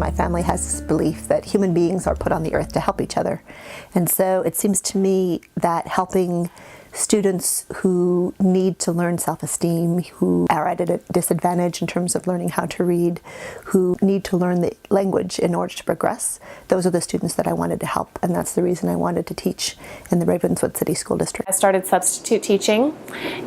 My family has this belief that human beings are put on the earth to help each other. And so it seems to me that helping students who need to learn self-esteem, who are at a disadvantage in terms of learning how to read, who need to learn the language in order to progress, those are the students that I wanted to help, and that's the reason I wanted to teach in the Ravenswood City School District. I started substitute teaching,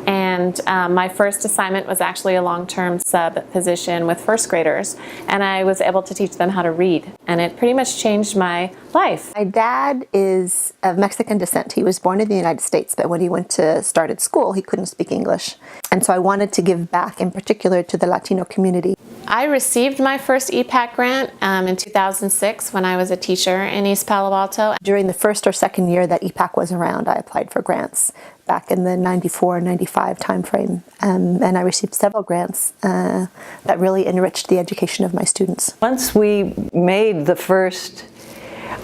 and my first assignment was actually a long-term sub position with first graders, and I was able to teach them how to read, and it pretty much changed my life. My dad is of Mexican descent. He was born in the United States, but when he went to start at school, he couldn't speak English. And so I wanted to give back, in particular, to the Latino community. I received my first EPAC grant in 2006 when I was a teacher in East Palo Alto. During the first or second year that EPAC was around, I applied for grants back in the 94, 95 timeframe. And I received several grants that really enriched the education of my students. Once we made the first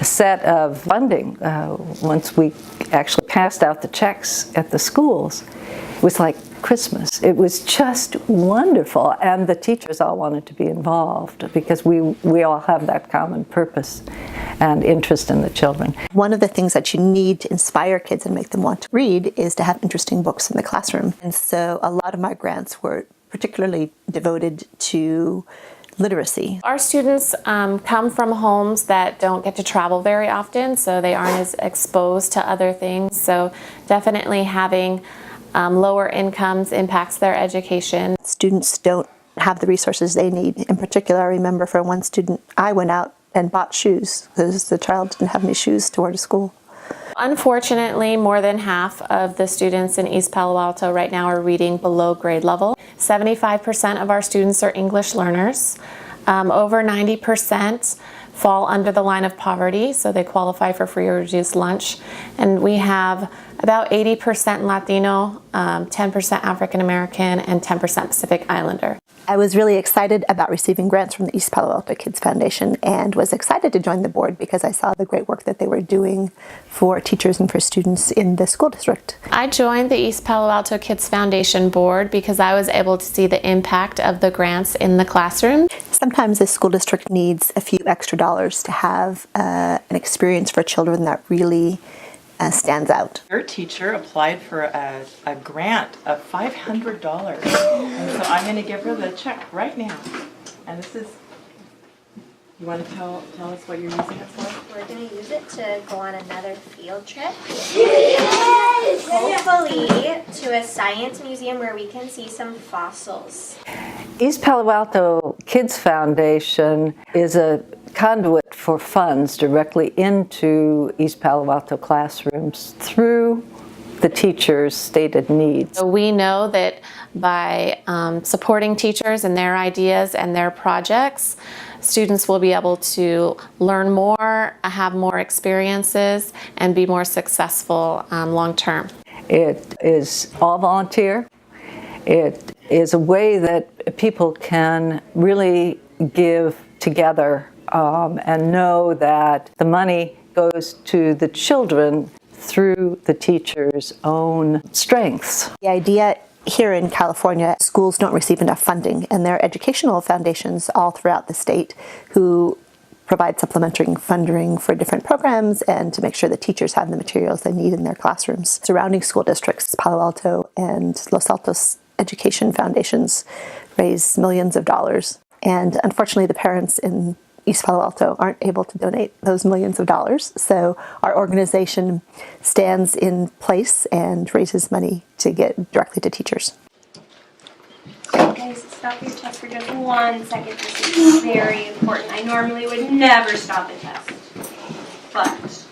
set of funding, once we actually passed out the checks at the schools, it was like Christmas. It was just wonderful, and the teachers all wanted to be involved because we all have that common purpose and interest in the children. One of the things that you need to inspire kids and make them want to read is to have interesting books in the classroom. And so a lot of my grants were particularly devoted to literacy. Our students come from homes that don't get to travel very often, so they aren't as exposed to other things. So definitely having lower incomes impacts their education. Students don't have the resources they need. In particular, I remember for one student, I went out and bought shoes because the child didn't have any shoes to wear to school. Unfortunately, more than half of the students in East Palo Alto right now are reading below grade level. 75% of our students are English learners. Over 90% fall under the line of poverty, so they qualify for free or reduced lunch. And we have about 80% Latino, 10% African American, and 10% Pacific Islander. I was really excited about receiving grants from the East Palo Alto Kids Foundation and was excited to join the board because I saw the great work that they were doing for teachers and for students in the school district. I joined the East Palo Alto Kids Foundation board because I was able to see the impact of the grants in the classroom. Sometimes the school district needs a few extra dollars to have an experience for children that really stands out. Your teacher applied for a grant of $500, and so I'm going to give her the check right now. And this is, you want to tell us what you're using it for? We're going to use it to go on another field trip. Hopefully to a science museum where we can see some fossils. East Palo Alto Kids Foundation is a conduit for funds directly into East Palo Alto classrooms through the teachers' stated needs. So we know that by supporting teachers and their ideas and their projects, students will be able to learn more, have more experiences, and be more successful long term. It is all volunteer. It is a way that people can really give together and know that the money goes to the children through the teacher's own strengths. The idea here in California, schools don't receive enough funding, and there are educational foundations all throughout the state who provide supplementary funding for different programs and to make sure that teachers have the materials they need in their classrooms. Surrounding school districts, Palo Alto and Los Altos education foundations raise millions of dollars, and unfortunately the parents in East Palo Alto aren't able to donate those millions of dollars. So our organization stands in place and raises money to get directly to teachers. Guys, stop your test for just 1 second. This is very important. I normally would never stop a test, but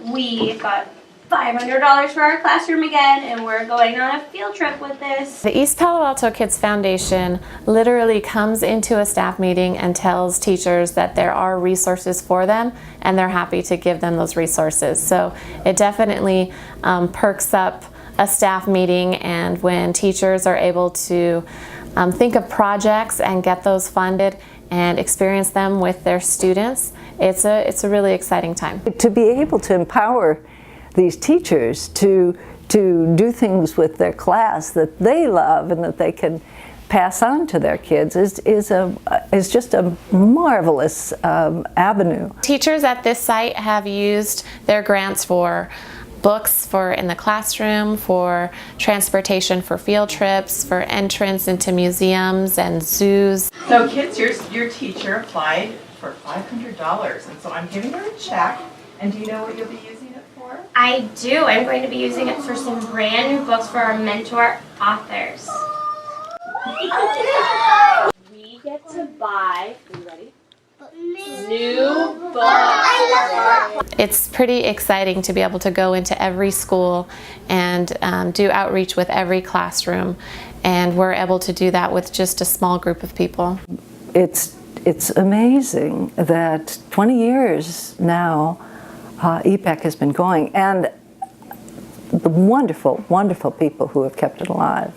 we got $500 for our classroom again, and we're going on a field trip with this. The East Palo Alto Kids Foundation literally comes into a staff meeting and tells teachers that there are resources for them, and they're happy to give them those resources. So it definitely perks up a staff meeting, and when teachers are able to think of projects and get those funded and experience them with their students, it's a really exciting time. To be able to empower these teachers to do things with their class that they love and that they can pass on to their kids is just a marvelous avenue. Teachers at this site have used their grants for books for in the classroom, for transportation for field trips, for entrance into museums and zoos. So kids, your teacher applied for $500, and so I'm giving her a check. And do you know what you'll be using it for? I do. I'm going to be using it for some brand new books for our mentor authors. We get to buy, are you ready? New books. It's pretty exciting to be able to go into every school and do outreach with every classroom, and we're able to do that with just a small group of people. It's amazing that 20 years now EPEC has been going, and the wonderful, wonderful people who have kept it alive.